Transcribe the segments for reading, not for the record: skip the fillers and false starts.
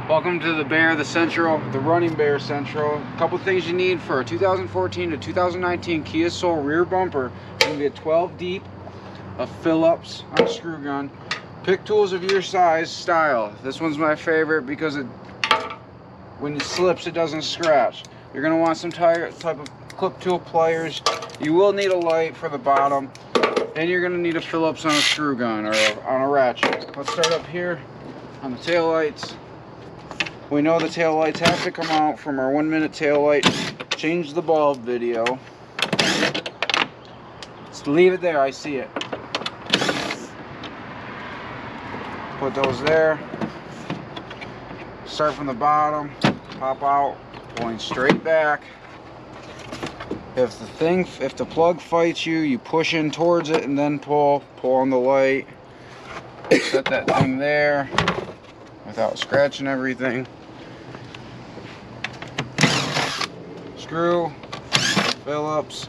Welcome to the Running Bear Central. A couple things you need for a 2014 to 2019 Kia Soul rear bumper. It's going to be a 12 deep, a Phillips on a screw gun. Pick tools of your size, style. This one's my favorite because when it slips, it doesn't scratch. You're going to want some type of clip tool pliers. You will need a light for the bottom. Then you're going to need a Phillips on a screw gun or on a ratchet. Let's start up here on the tail lights. We know the tail lights have to come out from our 1 minute tail light change the bulb video. Just leave it there, I see it. Put those there. Start from the bottom, pop out, pulling straight back. If the plug fights you, you push in towards it and then pull on the light. Set that thing there without scratching everything. Screw, Phillips,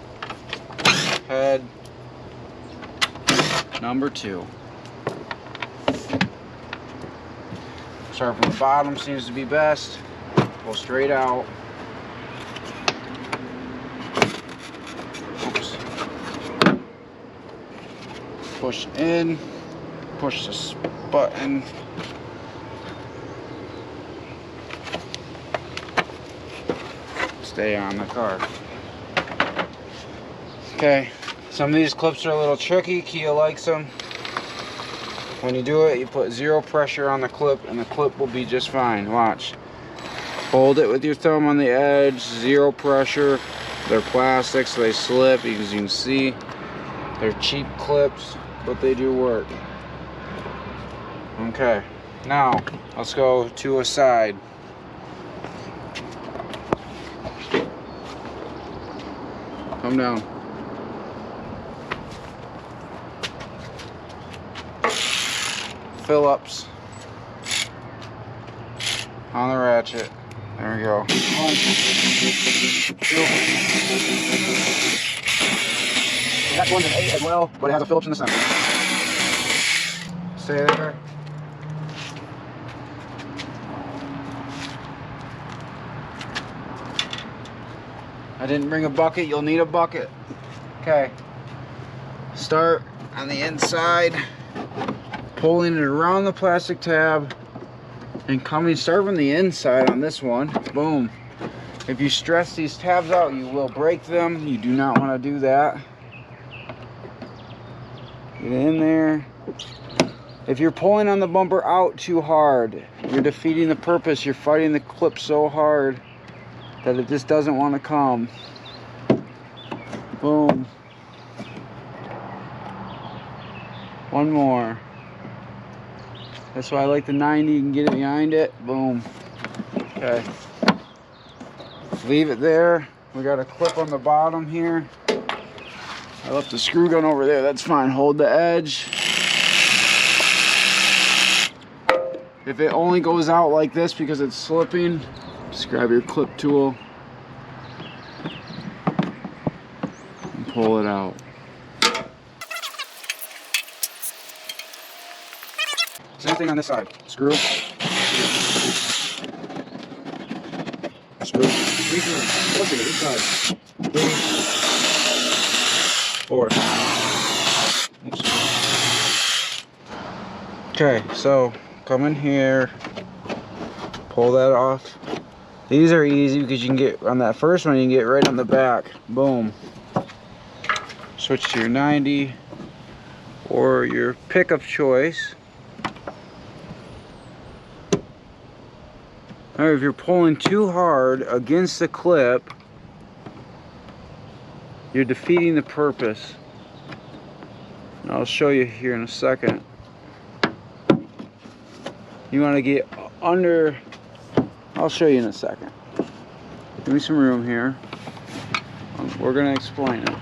head, number 2. Start from the bottom, seems to be best. Pull straight out. Oops. Push in, push this button. Stay on the car. Okay, some of these clips are a little tricky. Kia likes them. When you do it, you put 0 pressure on the clip and the clip will be just fine. Watch. Hold it with your thumb on the edge, 0 pressure. They're plastic, so they slip. As you can see, they're cheap clips, but they do work. Okay, now let's go to a side. Come down. Phillips on the ratchet. There we go. 1, 2. That one's an 8 as well, but it has a Phillips in the center. Stay there. I didn't bring a bucket. You'll need a bucket. Okay. Start on the inside, pulling it around the plastic tab, and start from the inside on this one. Boom. If you stress these tabs out, you will break them. You do not want to do that. Get in there. If you're pulling on the bumper out too hard, you're defeating the purpose. You're fighting the clip so hard that it just doesn't want to come. Boom. One more. That's why I like the 90. You can get it behind it. Boom. Okay. Leave it there. We got a clip on the bottom here. I left the screw gun over there. That's fine. Hold the edge. If it only goes out like this because it's slipping, just grab your clip tool and pull it out. Same thing on this side. Screw. Screw. 3 screws. Let's see, this side. 3, 4. Oops. Okay, so come in here. Pull that off. These are easy because you can get on that first one, you can get right on the back. Boom. Switch to your 90 or your pick of choice. Alright, if you're pulling too hard against the clip, you're defeating the purpose. And I'll show you here in a second. You want to get under. I'll show you in a second. Give me some room here. We're going to explain it.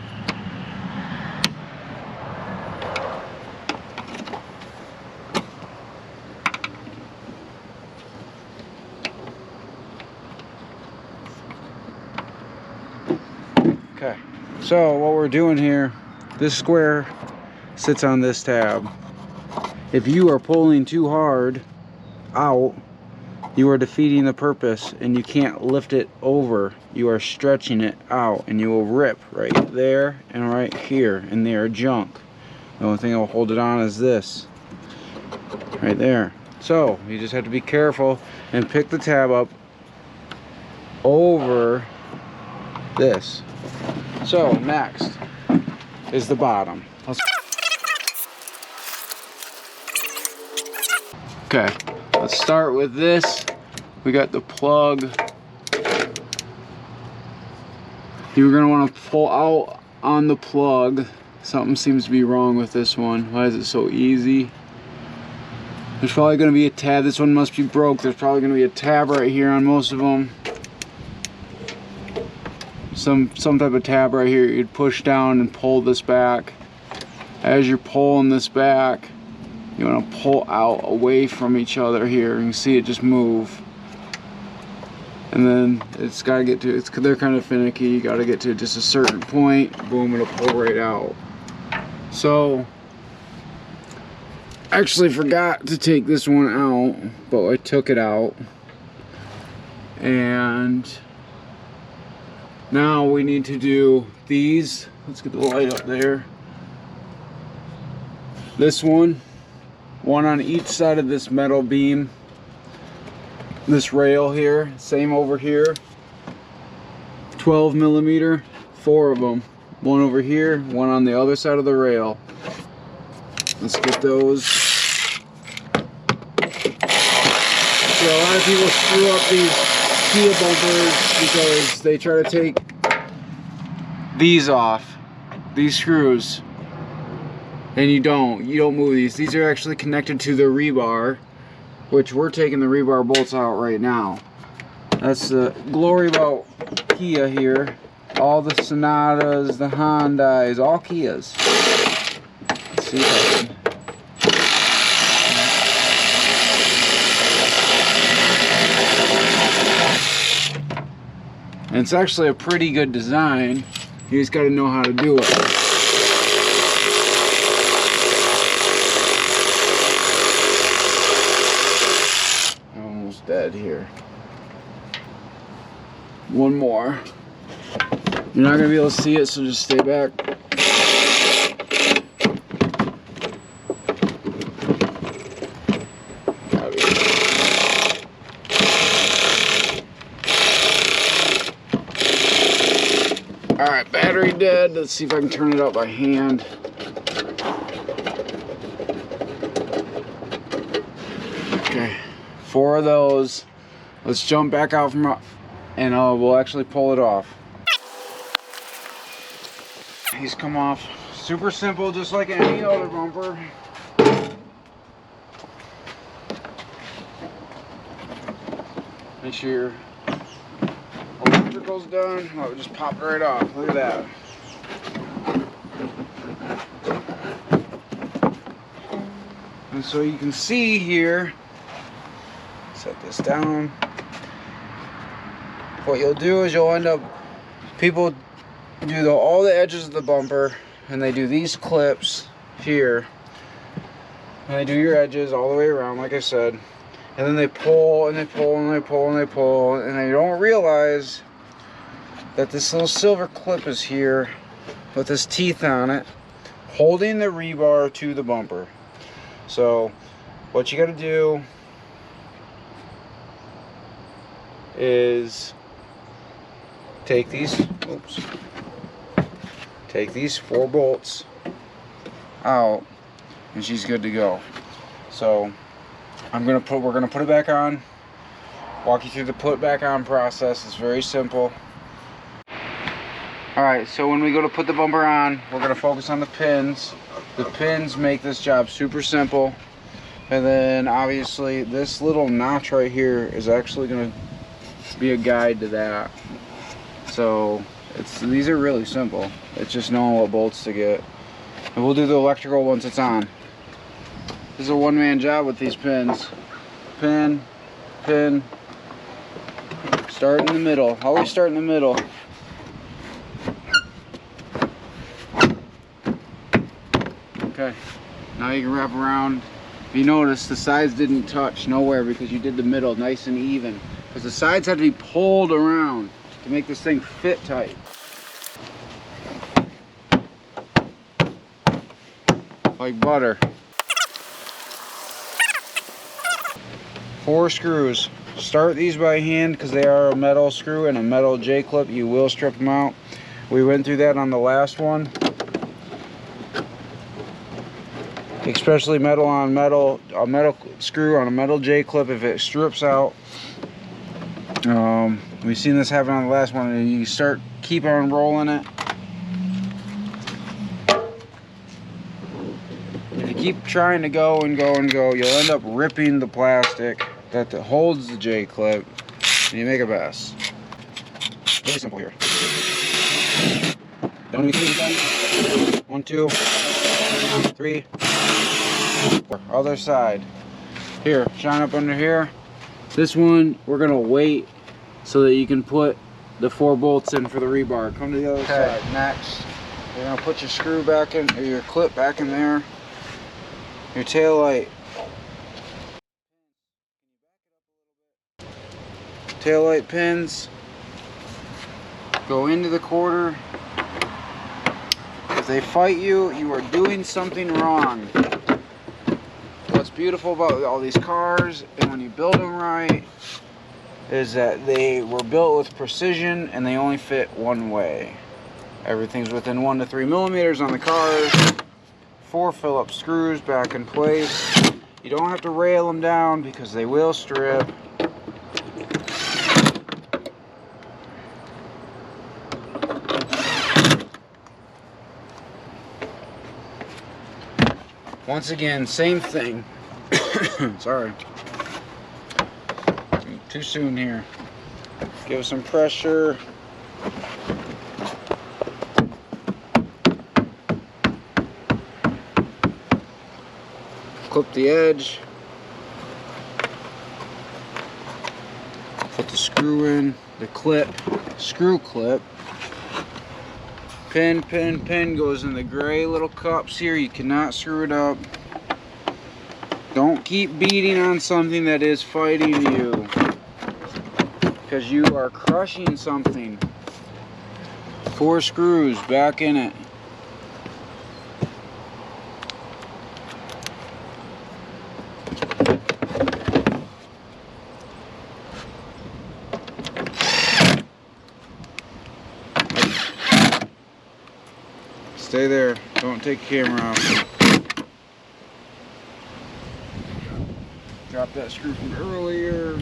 Okay, so what we're doing here, this square sits on this tab. If you are pulling too hard out, you are defeating the purpose, and you can't lift it over. You are stretching it out, and you will rip right there and right here, and they are junk. The only thing that will hold it on is this right there. So you just have to be careful and pick the tab up over this. So next is the bottom. Okay, let's start with this. We got the plug. You're gonna want to pull out on the plug. Something seems to be wrong with this one. Why is it so easy? There's probably gonna be a tab. This one must be broke. There's probably gonna be a tab right here on most of them. Some type of tab right here. You'd push down and pull this back. As you're pulling this back, you want to pull out away from each other here. You can see it just move. And then it's got to get to, they're kind of finicky. You got to get to just a certain point. Boom, it'll pull right out. So, I actually forgot to take this one out, but I took it out. And now we need to do these. Let's get the light up there. This one on each side of this metal beam. This rail here, same over here. 12 millimeter, 4 of them. One over here, one on the other side of the rail. Let's get those. So a lot of people screw up these Kia bumpers because they try to take these off, these screws. And you don't move these. These are actually connected to the rebar, which we're taking the rebar bolts out right now. That's the glory about Kia here. All the Sonatas, the Hondas, all Kias. Let's see if I can. And it's actually a pretty good design. You just got to know how to do it. Dead here. One more. You're not gonna be able to see it, so just stay back. Alright, battery dead. Let's see if I can turn it out by hand. Okay. 4 of those. Let's jump back out from and we'll actually pull it off. He's come off super simple, just like any other bumper. Make sure your electrical's done. Oh, it just popped right off. Look at that. And so you can see here, set this down. What you'll do is you'll end up, people do all the edges of the bumper, and they do these clips here, and they do your edges all the way around, like I said, and then they pull and they pull and they pull and they pull, and they don't realize that this little silver clip is here with this teeth on it, holding the rebar to the bumper. So what you got to do is take these 4 bolts out, and she's good to go. So we're gonna put it back on, walk you through the put back on process. It's very simple. Alright, so when we go to put the bumper on, we're gonna focus on the pins. The pins make this job super simple. And then obviously this little notch right here is actually gonna be a guide to that. So these are really simple. It's just knowing what bolts to get. And we'll do the electrical once it's on. This is a one-man job with these pins. Pin, pin. Start in the middle. Always start in the middle. Okay. Now you can wrap around. If you notice, the sides didn't touch nowhere because you did the middle nice and even. Because the sides had to be pulled around to make this thing fit tight. Like butter. 4 screws. Start these by hand because they are a metal screw and a metal J-clip. You will strip them out. We went through that on the last one. Especially metal on metal, a metal screw on a metal J-clip, if it strips out. We've seen this happen on the last one, and you keep on rolling it. If you keep trying to go and go and go, you'll end up ripping the plastic that holds the J-clip, and you make a mess. Really simple here. Don't need to 1, 2, 3, 4. Other side. Here, shine up under here. This one, we're gonna wait so that you can put the 4 bolts in for the rebar. Come to the other side. Next, you're gonna put your screw back in, or your clip back in there. Your tail light. Tail light pins go into the quarter. If they fight you, you are doing something wrong. What's beautiful about all these cars, and when you build them right, is that they were built with precision and they only fit one way. Everything's within 1 to 3 millimeters on the cars. 4 Phillips screws back in place. You don't have to rail them down because they will strip. Once again, same thing. Sorry. Too soon here. Give it some pressure. Clip the edge. Put the screw in, the clip, screw clip. Pin goes in the gray little cups here. You cannot screw it up. Don't keep beating on something that is fighting you, because you are crushing something. 4 screws back in it. Stay there. Don't take the camera off. Drop that screw from earlier.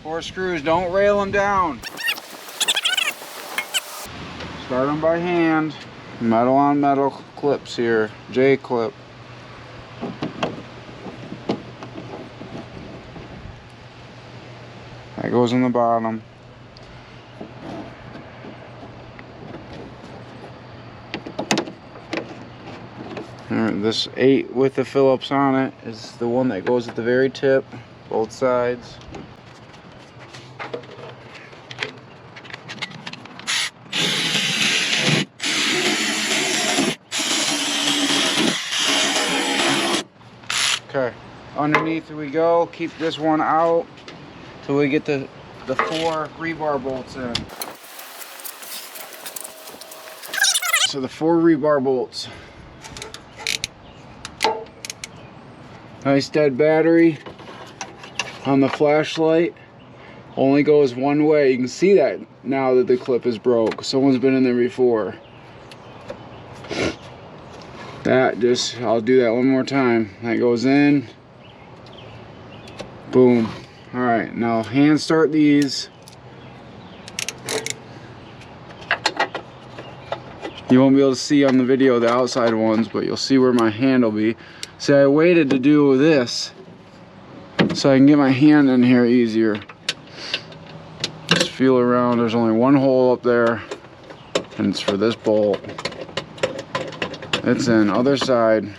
4 screws. Don't rail them down. Start them by hand. Metal on metal clips here. J-clip. That goes in the bottom. Alright, this 8 with the Phillips on it is the one that goes at the very tip, both sides. Okay, underneath we go. Keep this one out till we get the 4 rebar bolts in. So the 4 rebar bolts. Nice dead battery on the flashlight. Only goes one way. You can see that now that the clip is broke. Someone's been in there before. I'll do that one more time. That goes in. Boom. Alright, now hand start these. You won't be able to see on the video the outside ones, but you'll see where my hand will be. See, I waited to do this so I can get my hand in here easier. Just feel around. There's only one hole up there, and it's for this bolt. It's in. Other side.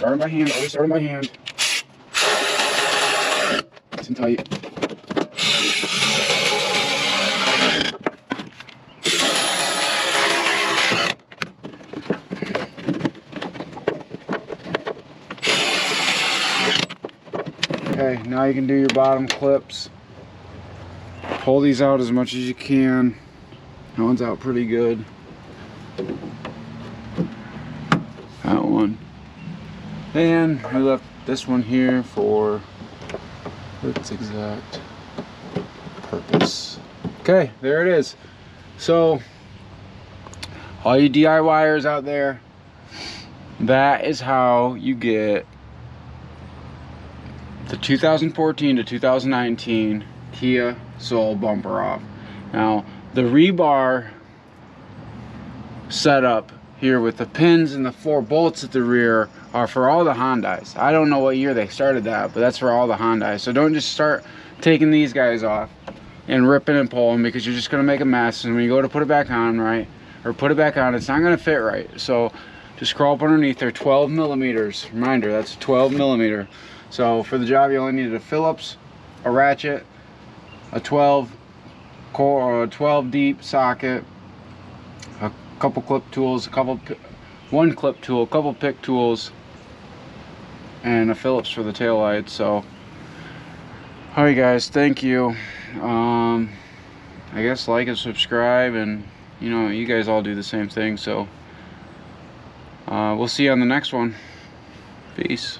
Start by hand, always start by hand. Nice and tight. Okay, now you can do your bottom clips. Pull these out as much as you can. That one's out pretty good. That one. And we left this one here for its exact purpose. Okay, there it is. So, all you DIYers out there, that is how you get the 2014 to 2019 Kia Soul bumper off. Now, the rebar setup here with the pins and the 4 bolts at the rear are for all the Hyundais. I don't know what year they started that, but that's for all the Hyundais. So don't just start taking these guys off and ripping and pulling, because you're just gonna make a mess. And when you go to put it back on, right, or put it back on, it's not gonna fit right. So just crawl up underneath. They're 12 millimeters. Reminder, that's 12 millimeter. So for the job, you only needed a Phillips, a ratchet, a 12 core, or a 12 deep socket, a couple clip tools, one clip tool, a couple pick tools, and a Phillips for the tail light. So, alright guys, thank you. I guess like and subscribe, and you know, you guys all do the same thing. So we'll see you on the next one. Peace.